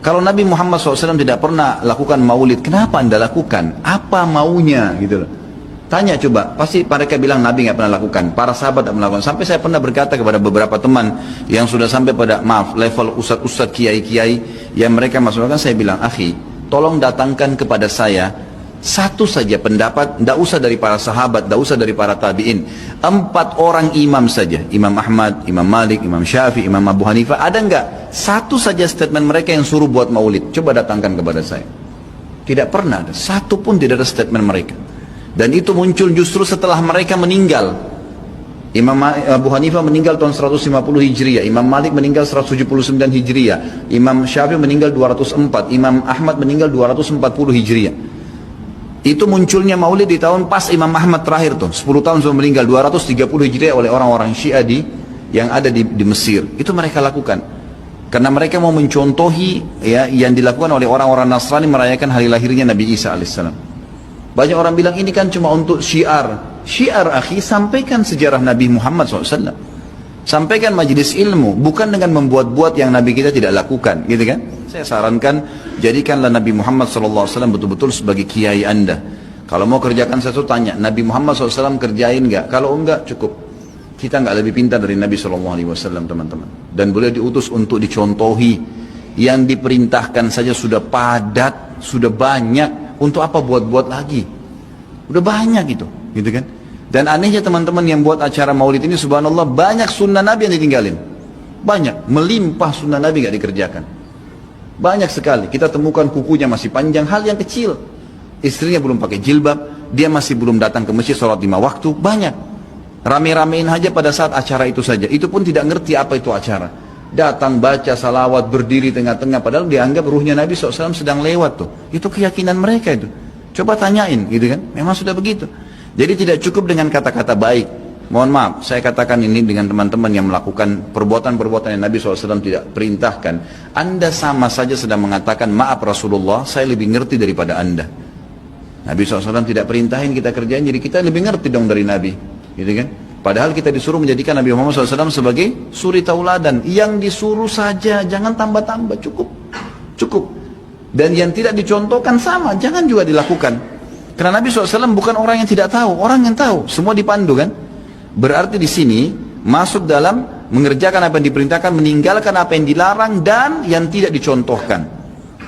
Kalau Nabi Muhammad SAW tidak pernah lakukan maulid, kenapa Anda lakukan? Apa maunya gitu loh. Tanya coba, pasti mereka bilang Nabi nggak pernah lakukan, para sahabat tidak melakukan. Sampai saya pernah berkata kepada beberapa teman yang sudah sampai pada level ustadz-ustadz, kiai-kiai yang mereka masukkan, saya bilang, akhi, tolong datangkan kepada saya satu saja pendapat, tidak usah dari para sahabat, tidak usah dari para tabi'in. 4 orang imam saja, Imam Ahmad, Imam Malik, Imam Syafi'i, Imam Abu Hanifah, ada enggak satu saja statement mereka yang suruh buat maulid? Coba datangkan kepada saya. Tidak pernah ada, satu pun tidak ada statement mereka. Dan itu muncul justru setelah mereka meninggal. Imam Abu Hanifah meninggal tahun 150 Hijriah, Imam Malik meninggal 179 Hijriah, Imam Syafi'i meninggal 204, Imam Ahmad meninggal 240 Hijriah. Itu munculnya maulid di tahun pas Imam Ahmad terakhir tuh, 10 tahun sebelum meninggal, 230 Hijriah, oleh orang-orang Syiah yang ada di Mesir. Itu mereka lakukan karena mereka mau mencontohi ya yang dilakukan oleh orang-orang Nasrani merayakan hari lahirnya Nabi Isa alaihissalam. Banyak orang bilang ini kan cuma untuk syiar. Syiar, akhi, sampaikan sejarah Nabi Muhammad SAW. Sampaikan majelis ilmu, bukan dengan membuat-buat yang Nabi kita tidak lakukan, gitu kan? Saya sarankan, jadikanlah Nabi Muhammad SAW betul-betul sebagai kiai Anda. Kalau mau kerjakan sesuatu, tanya, Nabi Muhammad SAW kerjain nggak? Kalau enggak, cukup. Kita nggak lebih pintar dari Nabi SAW, teman-teman. Dan boleh diutus untuk dicontohi. Yang diperintahkan saja sudah padat, sudah banyak. Untuk apa buat-buat lagi? Udah banyak gitu kan? Dan anehnya teman-teman yang buat acara maulid ini, subhanallah, banyak sunnah Nabi yang ditinggalin. Banyak, melimpah sunnah Nabi gak dikerjakan. Banyak sekali, kita temukan kukunya masih panjang, hal yang kecil. Istrinya belum pakai jilbab, dia masih belum datang ke masjid sholat 5 waktu, banyak. Rame-ramein aja pada saat acara itu saja, itu pun tidak ngerti apa itu acara. Datang baca salawat, berdiri tengah-tengah, padahal dianggap ruhnya Nabi SAW sedang lewat tuh. Itu keyakinan mereka itu. Coba tanyain gitu kan, memang sudah begitu. Jadi tidak cukup dengan kata-kata baik. Mohon maaf, saya katakan ini dengan teman-teman yang melakukan perbuatan-perbuatan yang Nabi SAW tidak perintahkan. Anda sama saja sedang mengatakan, maaf Rasulullah, saya lebih ngerti daripada Anda. Nabi SAW tidak perintahin kita kerjain, jadi kita lebih ngerti dong dari Nabi, gitu kan? Padahal kita disuruh menjadikan Nabi Muhammad SAW sebagai suri tauladan. Yang disuruh saja, jangan tambah-tambah, cukup. Dan yang tidak dicontohkan sama, jangan juga dilakukan. Karena Nabi SAW bukan orang yang tidak tahu, orang yang tahu, semua dipandu kan. Berarti di sini masuk dalam mengerjakan apa yang diperintahkan, meninggalkan apa yang dilarang dan yang tidak dicontohkan.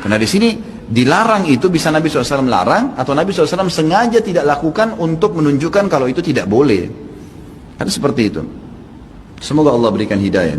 Karena di sini dilarang itu bisa Nabi SAW larang, atau Nabi SAW sengaja tidak lakukan untuk menunjukkan kalau itu tidak boleh. Kan seperti itu. Semoga Allah berikan hidayah.